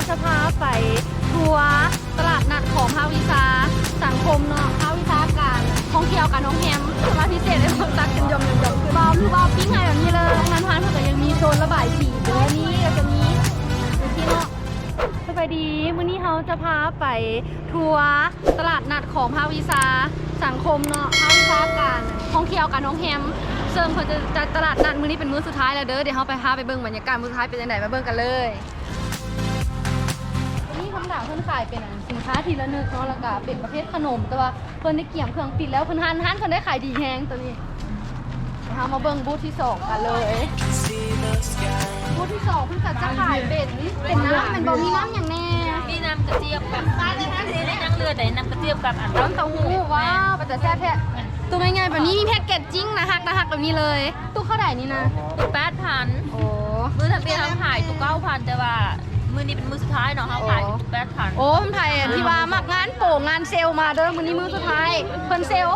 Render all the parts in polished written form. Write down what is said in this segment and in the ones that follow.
จะพาไปทัวร์ตลาดนัดของภาควิชาสังคมเนาะภาควิชาการท่องเที่ยวกับน้องแฮมคือมาพิเศษในความตักกันยมคือบ้าคือบ้าปิ้งไงแบบนี้เลยงานพานเพื่อนก็ยังมีโซนระบายสีเดี๋ยวนี้ก็จะมีที่เนาะสบายดีมื้อนี้เขาจะพาไปทัวร์ตลาดนัดของภาควิชาสังคมเนาะภาควิชาการท่องเที่ยวกับน้องแฮมเซิร์ฟเขาจะจัดตลาดนัดมื้อนี้เป็นมื้อสุดท้ายแล้วเด้อเดี๋ยวเขาไปพาไปเบิ่งบรรยากาศมื้อสุดท้ายเป็นยังไงมาเบิ่งกันเลยนี่คำถามเพิ่นขายเป็นสินค้าทีละนึกเนาะแล้วก็เป็นประเภทขนมแต่ว่าเพิ่นได้เกี่ยมเครื่องปิดแล้วเพิ่นหันเพิ่นได้ขายดีแฮงตัวนี้เรามาเบิ่งบูธที่2กันเลยบูธที่2เพิ่นก็จะขายเป็นน้ำมันบ่มีน้ำอย่างแน่มีน้ำกระเจี๊ยบกับในนั่งเรือไหนน้ำกระเจี๊ยบกับอันน้ำเต้าหู้ว้าวแต่แซ่บแท้ตัวง่ายๆแบบนี้มีแพ็กเกจจิ้งนะฮักแบบนี้เลยตู้เข้าได้นี่นะ8,000โอ้มื้อทำเบียร์เขาขายตู้9,000แต่ว่ามื้อนี้เป็นมื้อสุดท้ายเนาะเขาขาย8,000โอ้มันไทยที่ว่ามักงานโป่งงานเซลมาเด้อมื้อนี้มื้อสุดท้ายเพิ่นเซล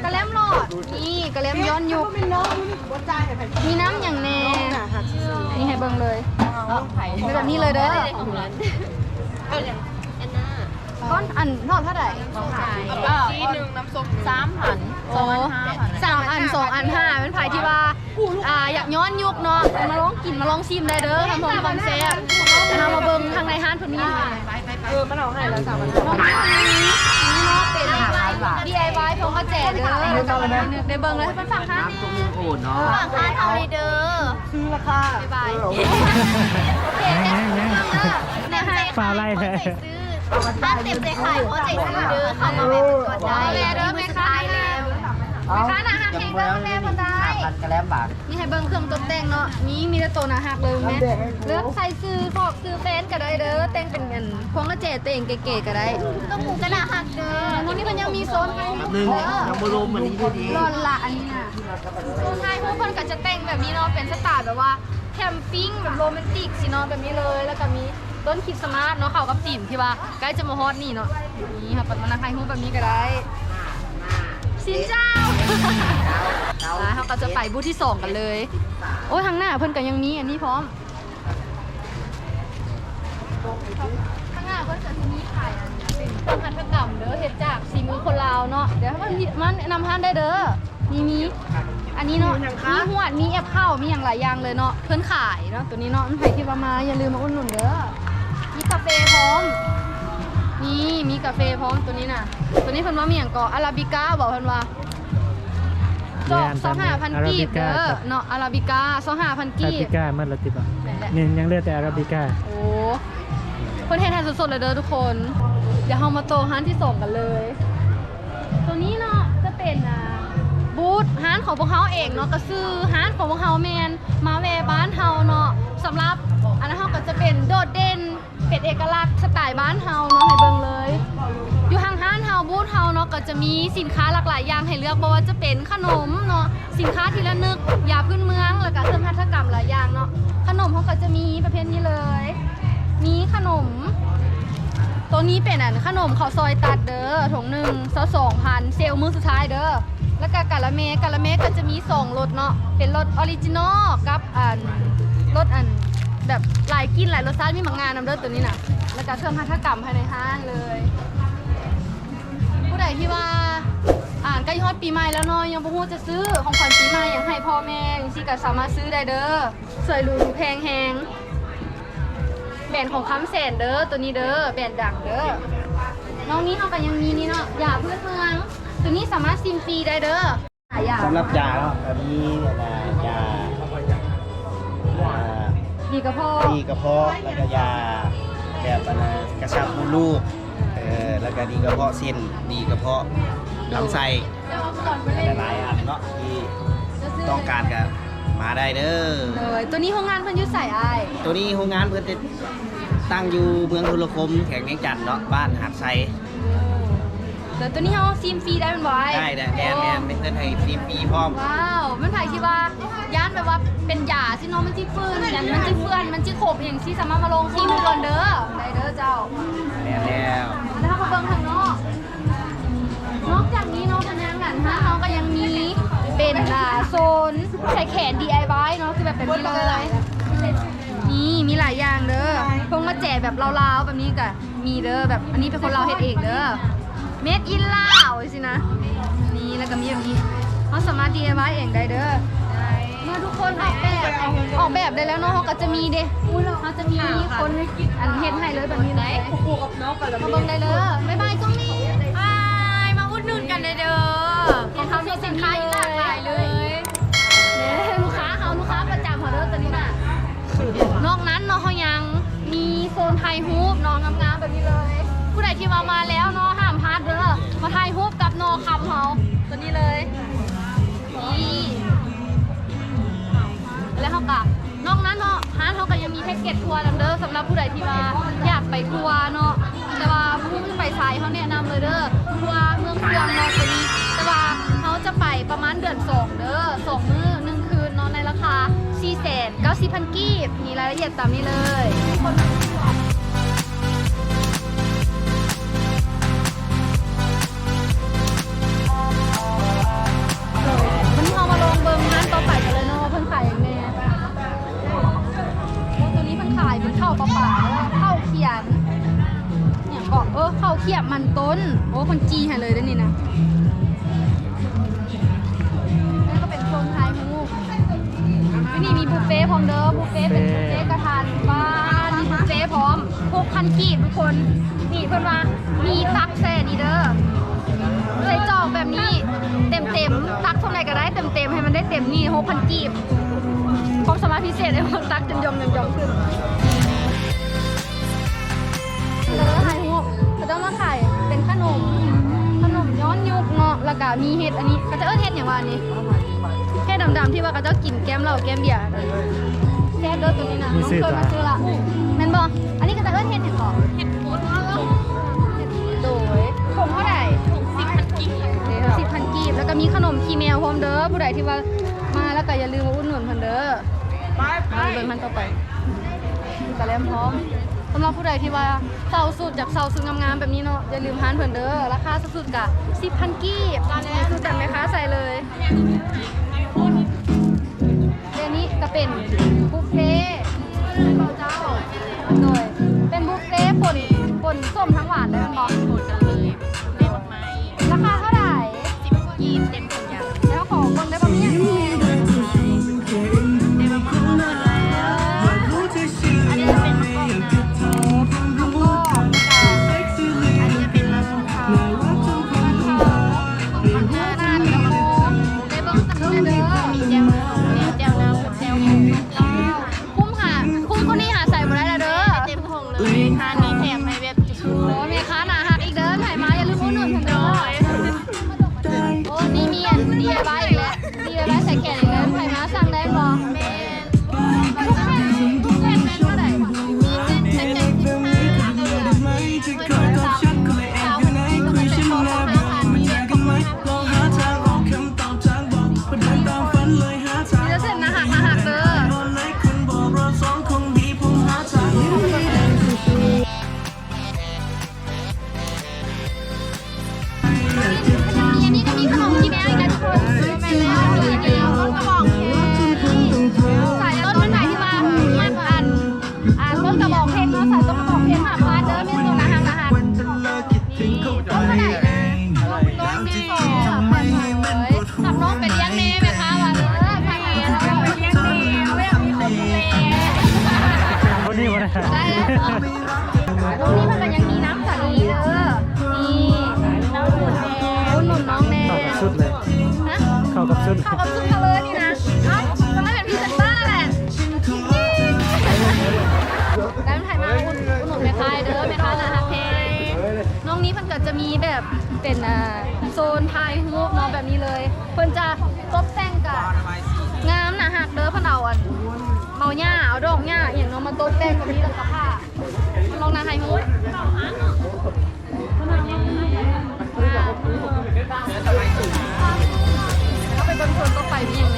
กระแลมรอดนี่กระแลมย้อนยุคมีน้ำอย่างแน่นี่ให้เบิ่งเลยเป็นแบบนี้เลยเด้อก้อนอันนอกเท่าไหร่ที่หนึ่งน้ำส้ม3,000 2,500 3 อัน 2 อัน 5เป็นไผ่ที่ว่าอยากย้อนยุคเนาะมาลองกินมาลองชิมได้เด้อทำผมคอนเซ็ปต์เอามาเบิ่งทางในห้างเพิ่นมีมันเอาให้แล้ว3,000นี่เนาะเป็น DIY พงกระแจเด้อได้เบิ่งเลยเพิ่นฝากห้างนี่ฝากห้างเท่านี้เด้อซื้อราคาบ๊ายบายโอเคเนี่ยฝากอะไรเลยถ้าเต็มใจขายเพราะใจซื้อเด้อเข้ามาแม่ก่อนได้เด้อแม่ขายแล้วแม่ค้าหน้าหักเองเด้อแม่คนได้กระแลมบาทนี่ให้เบิ่งเครื่องตกแต่งเนาะนี่มีแต่ตัวหน้าหักเลยแม่เลือกใส่ซื้อขอบซื้อแฟนก็ได้เด้อแต่งเป็นเงินพวงกระเจตัวเองเก๋ๆก็ได้ต้องหมูกระหน้าหักเด้อวันนี้มันยังมีโซนให้นึงยังบ่รวมอันนี้ดีร้อนละอันนี้น่ะโซนให้พวกเพิ่นก็จะแต่งแบบนี้เนาะเป็นสไตล์แบบว่าแคมปิ้งแบบโรแมนติกสิเนาะแบบนี้เลยแล้วก็มีต้นคริสต์มาสเนาะเข้ากับธีมที่ว่าใกล้จะมาฮอดนี่เนาะนี่ค่ะปัดมานาคายฮู้แบบนี้ก็ได้สินเจ้าแล้วเขาก็จะไปบูธที่2กันเลยโอ้ยทางหน้าเพิ่นก็ยังมีอันนี้พร้อมทางหน้าเพิ่นจะมีขายอันนี้เป็นเครื่องหัตถกรรมเด้อเฮ็ดจากสีมือคนลาวเนาะเดี๋ยวมันนำห้านได้เด้อมีอันนี้เนาะมีหวดมีแอปเข้ามีอย่างหลายอย่างเลยเนาะเพิ่นขายเนาะตัวนี้เนาะมันใครที่มาอย่าลืมมาอุดหนุนเด้อมีกาแฟพร้อมนี่มีกาแฟพร้อมตัวนี้น่ะตัวนี้เพิ่นว่ามีอย่างก่ออาราบิก้าบอกเพิ่นว่า25,000 กีบเด้อเนาะอาราบิก้า25,000 กีบอาราบิก้ามันละติบ่นี่ยังเหลือแต่อาราบิก้าโอ้เพิ่นเฮ็ดให้สดๆเลยเด้อทุกคนเดี๋ยวเฮามาโตร้านที่2กันเลยตัวนี้เนาะจะเป็นบูธร้านของพวกเฮาเองเนาะก็ซื้อร้านของพวกเฮาแม่นมาแวะบ้านเฮาเนาะสำหรับอันนั้นเฮาก็จะเป็นโดดเด่นเป็นเอกลักษณ์สไตล์บ้านเฮาเนาะให้เบิ่งเลยอยู่ห้างร้านเฮาบูธเฮาเนาะก็จะมีสินค้าหลากหลายอย่างให้เลือกบ่ว่าจะเป็นขนมเนาะสินค้าที่ระลึกยาพื้นเมืองแล้วก็เครื่องหัตถกรรมหลายอย่างเนาะขนมเฮาก็จะมีประเภทนี้เลยมีขนมตัวนี้เป็นขนมข้าวซอยตัดเด้อถุงหนึ่ง2,000เซลล์มื้อสุดท้ายเด้อแล้วก็กะละเมก็จะมี2รสเนาะเป็นรสออริจินอลกับรสแบบหลายกินหลายรสชาติมีบางงานนำเด้อตัวนี้น่ะแล้วก็เครื่องหัตถกรรมภายในห้างเลยผู้ใดที่ว่าใกล้ฮอดปีใหม่แล้วเนาะยังบ่ฮู้จะซื้อของขวัญปีใหม่อยากให้พ่อแม่จังซี่ก็สามารถซื้อได้เด้อสวยหรูแพงแฮงแบรนด์ของคำแสนเด้อตัวนี้เด้อแบรนด์ดังเด้อน้องนี้เฮาก็ยังมีนี่เนาะยาพื้นเมืองตัวนี้สามารถซิมฟรีได้เด้อสำหรับยาเนาะมียาดีกระเพาะแล้วก็ยาแบบกระชับมดลูกแล้วก็ดีกระเพาะเส้นดีกระเพาะลำไส้หลายอันเนาะที่ต้องการกันมาได้เด้อตัวนี้โรงงานเพิ่นอยู่ไสอ้ายตัวนี้โรงงานเพิ่นจะตั้งอยู่เมืองธุรคมแขวงเวียงจันทน์เนาะบ้านหาดไซเดี๋ยวตัวนี้เฮาซิมฟรีได้เป็นบ่ได้แน่ไม่เพิ่นให้ซิมฟรีพร้อมว้าวมันไผคิดว่าย่านแบบว่าเป็นยาสิเนาะมันสิฟื้นอย่างมันสิเฟื่อนมันสิขบอย่างสิสามารถมาลงซิมก่อนเด้อได้เด้อเจ้าแล้วถ้ามาเบิ่งทางนอกจากนี้เนาะพนักงานฮะเฮาก็ยังมีเป็นโซนใส่แขน DIY เนาะคือแบบนี้เลย นี่มีหลายอย่างเด้อพวงมาแจกแบบลาวๆแบบนี้ก็มีเด้อแบบอันนี้เป็นคนลาวเฮ็ดเองเด้อ Made in ลาวสินะนี่แล้วก็มีแบบนี้เขาสามารถ DIY เองได้เด้อเมื่อทุกคนออกแบบได้แล้วเนาะเขาก็จะมีเด้เขาจะมีคนอันเฮ็ดให้เลยแบบนี้เลยคู่กับน้องกันแล้วมาเบิ่งได้เลยบ๊ายบายตรงนี้ ไปมาอุดหนุนกันเลยเด้อของเขามีสินค้าหลากหลายเลย เนี่ยลูกค้าประจำเขาเด้อตัวนี้น่ะนอกนั้นเนาะเขายังมีโซนถ่ายรูปเนาะงามๆแบบนี้เลย ผู้ใดที่มาแล้วเนาะห้ามพลาดเด้อมาถ่ายรูปกับนอคำเขาตัวนี้เลยนี่แล้วเขาก็นอกนั้นเนาะร้านเขาก็ยังมีแพ็กเกจทัวร์เด้อสำหรับผู้ใดที่ว่าอยากไปทัวร์เนาะแต่ว่าผู้ไปสายเขาแนะนำเลยเด้อทัวร์เมืองเฟืองเนาะตัวนี้แต่ว่าเขาจะไปประมาณเดือน2เด้อ2 มื้อ1 คืนเนาะในราคา 490,000 กีบมีรายละเอียดตามนี้เลยมันเอามาลองเบิ่งร้านต่อไปกันเลยเนาะว่าเพิ่นขายยังไงตัวนี้เพิ่นขายเป็นข้าวเปล่าๆแล้วข้าวเขียนเนี่ยก็ข้าวเขียบมันต้นโอ้เพิ่นจีให้เลยเด้อนี่นะแล้วก็เป็นโซนไทยฮูที่นี่มีบุฟเฟ่ต์พร้อมเด้อบุฟเฟ่ต์เป็นบุฟเฟ่ต์กระทานบ้านมีบุฟเฟ่ต์พร้อม 6,000 กีบทุกคนนี่เพิ่นว่ามีตักแซ่นี่เด้อใส่จอกแบบนี้เต็มตักเท่าไหร่ก็ได้เต็มให้มันได้เต็มนี่ 6,000 กีบความสามารถพิเศษในคนตักจนยองขึ้นแล้วก็ขายฮูเขาจะมาขายเป็นขนมย้อนยุคเนาะแล้วก็มีเห็ดอันนี้เขาจะเห็ดอย่างว่านี้เห็ดดำๆที่ว่าเขาจะกินแก้มเหล้าแก้มเบียร์แซ่บเด้อตัวนี้นะน้องเคยมาซื้อละแม่นบ่อันนี้ก็จะเห็ดอย่างก่อน เห็ดพุด โดยผงเท่าไหร่ 10,000 กีบ 10,000 กีบแล้วก็มีขนมขี้แมวพร้อมเด้อผู้ใดที่ว่ามาแล้วก็อย่าลืมมาอุดหนุนเพิ่นเด้อไปเบิ่งมันต่อไปกระแลมพร้อมสำหรับผู้ใดที่ว่าเซาสุดจากเซาสุดงามๆแบบนี้เนาะอย่าลืมร้านเพิ่นเด้อราคาสุดๆกะ 10,000 กีบสุดจัดไหมคะใส่เลยเดี๋ยวนี้ก็เป็นบุฟเฟ่ต์เจ้าโดยเป็นบุฟเฟ่ต์ป่นส้มทั้งหวานเลยมันบอก โหดกันเลยได้หมดไหม ราคาเท่าไหร่ 10 กีบเต็มถุงยาง แล้วขอคนได้ป่ะเนี่ย อันนี้จะเป็นมะกอกนะ ก็ อันนี้จะเป็นมะพร้าวมันเพื่อนาดกระโมง ได้เบิ้งตังค์เด้อ มีแจ่วแจ่วน้ำกับแจ่วหมู คุ้มคนนี้หาใส่มาได้แล้วเด้อ เต็มถุงเลยทานนี้แถมให้แบบจุก โอ้แม่ค้าหนาหักอีกเด้อถ่ายมาอย่าลืมอุดหนุนเพิ่นเด้อโอ้นี่มีอัน DIY อีกแล้ว DIY ใส่แขนอีกแล้วถ่ายมาสั่งได้บ่ แม่น ทุกแผ่นแม่นเท่าไหร่ มีเส้นแผ่น15เดือน มีแต่เส้นหนาหักเด้ออันนี้ก็มีขนมขี้แมวอีกนะทุกคนแม่แล้วเลยเดียวต้นกระบอกเพชรสายต้นเป็นสายที่มาต้นกระบอกเพชรเนาะสายต้นกระบอกเพชรมาพาเด้อมีตัวนะหักนี่ต้นเท่าไหร่นะต้นที่2ขับน้องไปเลี้ยงแน่ไหมคะว่าเด้อพาเลี้ยงแล้วไปเลี้ยงแน่เอาไว้มีคนดูแล คนนี้มาได้ ได้แล้วตรงนี้มันก็ยังมีน้ำสาลีเด้อนี่น้ำอุ่นแน่อุ่นหนุนน้องแน่ เข้ากับชุดเลย ฮะ เข้ากับชุด เข้ากับซุปเขาเลยนี่นะเอ้าต้องให้เป็นพรีเซนเตอร์แหละได้ถ่ายมาอุ่นหนุนแม่ค้าเด้อแม่ค้านะฮะเพน้องนี้มันก็จะมีแบบเป็นโซนถ่ายรูปเนาะแบบนี้เลยเพิ่นจะตบแต่งกับงามนะฮักเด้อเพิ่นเอาอันเมาหญ้าเอาดอกหญ้าอย่างเนาะมาตบแต่งแบบนี้แล้วก็ผ้าลองนะไฮมูดเอาไปบนคนก็ไปนี่ยังไง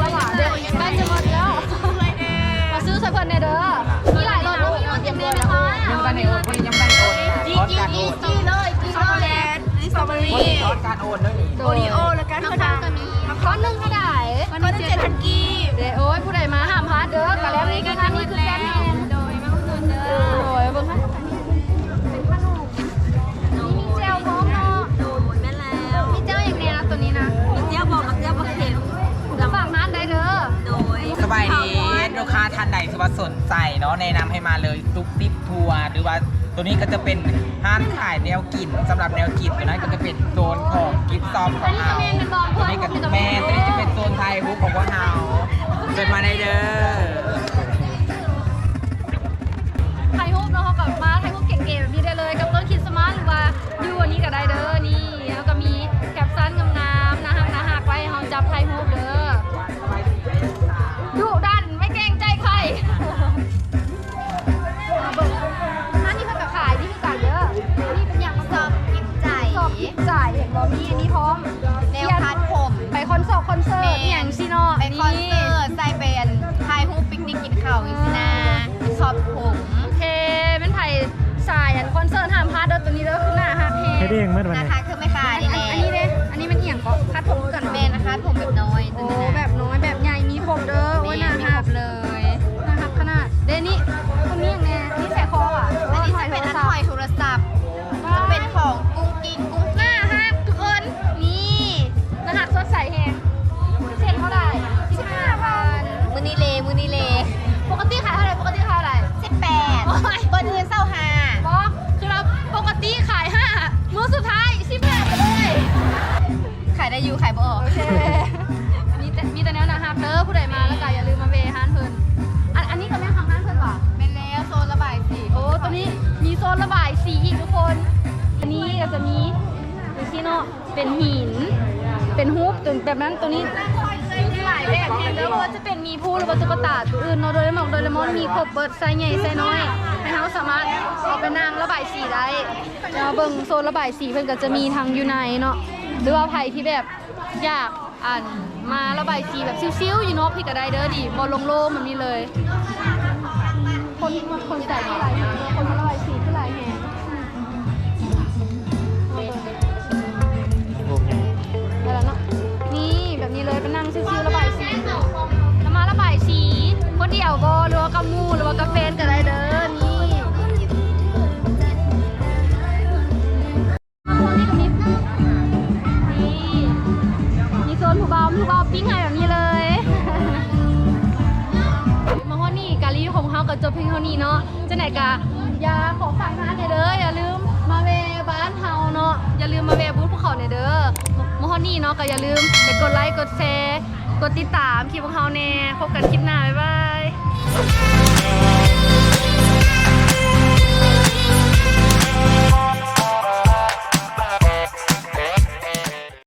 ระหว่างเด็กใกล้จะหมดแล้วมาซื้อใส่เพิ่นในเด้อมีหลายรสมีรสเต็มเลยนะคะ จีเลยจีช็อกโกแลตนี่สตรอเบอรี่ การโอนด้วยนี่ โอรีโอแล้วกันข้าวก็มีก้อนหนึงเท่าไหร่ก้อนนี้7,000กีบเด้โอ้ยผู้ใดมาห้ามพลาดเด้อกันแล้วนี่คือทางนี้คือแซ่บแห้งโดยมาอุดหนุนเด้อโดยเบิ่งให้เป็นขนมมีเจลพร้อมเนาะ โดนแม่แล้ว มีเจลอย่างเนี้ยนะตัวนี้นะ มีเจ้าบอกกับเจ้าบอกเข็ม ฝากร้านได้เด้อ โดย สบายดีลูกค้าท่านใดที่ว่าสนใจเนาะแนะนำให้มาเลยตุ๊กติ๊บทัวร์หรือว่าตัวนี้ก็จะเป็นห้านขายแนวกินสำหรับแนวกินตัวนั้นก็จะเป็นโซนของกิฟต์ซอมของเราตัวนี้ก็แม่ตัวนี้จะเป็นโซนไทยฮุกของพวกเราเชิญมาได้เด้อ ถ่ายรูปเนาะเขากับมาถ่ายรูปเก๋ๆแบบนี้ได้เลยกับต้นคริสต์มาสหรือว่ายูอันนี้ก็ได้เด้อนี่แล้วก็มีแคปชั่นงามๆนะฮักไว้ให้เขาจับถ่ายรูปเด้อดุดันไม่เกรงใจใครร้านนี้เพิ่นก็ขายที่คือกันเด้อนี่เป็นอย่างสอบกิบจ่ายเห็นบ่มีอันนี้พร้อม แนวคัดผม ไปคอนเสิร์ตอย่างซีโน ไปคอนเสิร์ตใส่เป็นถ่ายรูปปิกนิกกินข้าวอีกสินะชอบผม โอเคเป็นไผ่สายอันคอนเสิร์ตห้ามพลาดเด้อตัวนี้เด้อคือหน้าฮักแฮ เฮ็ดเองเมื่อวัน นะ นี้ คะคือไม่ขายนี่แหละ อันนี้เด้อันนี้มันเอียงก็คัดผมกัน เมนนะคะผมแบบน้อย โอ้ ตัวนี้นะ แบบน้อยแบบใหญ่มีครบเด้อโอ้ยหน้า มี ฮั คร ก บเลย หน้าฮักขนาดเด้นี่คนนี้อย่างแน่นี่ใส่คออ่ะ อันนี้จะเป็นอันถอยโทรศัพท์จะเป็นของกุ้งกินกุ้ง หน้าฮักทุกคนนี่หน้าฮักสดใสแฮงเซ็นเท่าไหร่15,000 มือนีเลปกติขายเท่าไหร่ปกติขายเท่าไหร่ 18 โอ้ย เบอร์อื่นเศร้าหา บอคือเราปกติขาย5มื้อสุดท้าย15ไปเลย ขายได้อยู่ขายบ่ออก โอเคมีแต่แนวนะฮักเด้อผู้ใดมาแล้วก็อย่าลืมมาเวฮานเพิ่นอันนี้ก็แม่นของฮานเพิ่นว่ะ เป็นแล้วโซนระบายสี โอ้ตัวนี้มีโซนระบายสีอีกทุกคน อันนี้ก็จะมีดูสิเนาะเป็นหิน เป็นฮูปตัวแบบนั้นตัวนี้มีหลายแบบแฮงเด้อว่าจะเป็นมีผู้หรือว่าตุ๊กตาตัวอื่นเนาะโดเรมอนมีครบเบิดไซส์ใหญ่ไซส์น้อยให้เราสามารถเอาไปนางระบายสีได้แล้วเบิ่งโซนระบายสีเพิ่นก็จะมีทางอยู่ในเนาะหรือว่าใครที่แบบอยากมาระบายสีแบบซิ้วๆอยู่เนาะพี่ก็ได้เด้อดิบ่โล่งๆแบบนี้เลย คนจ่ายเท่าไหร่คนมาระบายสีเท่าไหร่แฮงได้แล้วเนาะนี่แบบนี้เลยไปนั่งซิ้วๆระบายสีแล้วมาระบายสีคนเดียวบ่หรือว่ากับหมู่หรือว่ากับแฟนก็ได้เด้อนี่นี่ก็มีโซนผู้บ่าวปิ้งให้แบบนี้เลย มาฮอดนี่การรีวิวของเขาก็จบเพียงเท่านี้เนาะจะไหนกะอย่าขอฝากร้านเด้ออย่าลืมมาเวบ้านเฮาเนาะอย่าลืมมาเวบูธภูเขาเด้อมาฮอดนี่เนาะก็อย่าลืมไปกดไลค์กดแชร์กดติดตามคลิปของเขาแน่พบกันคลิปหน้าบ๊ายบาย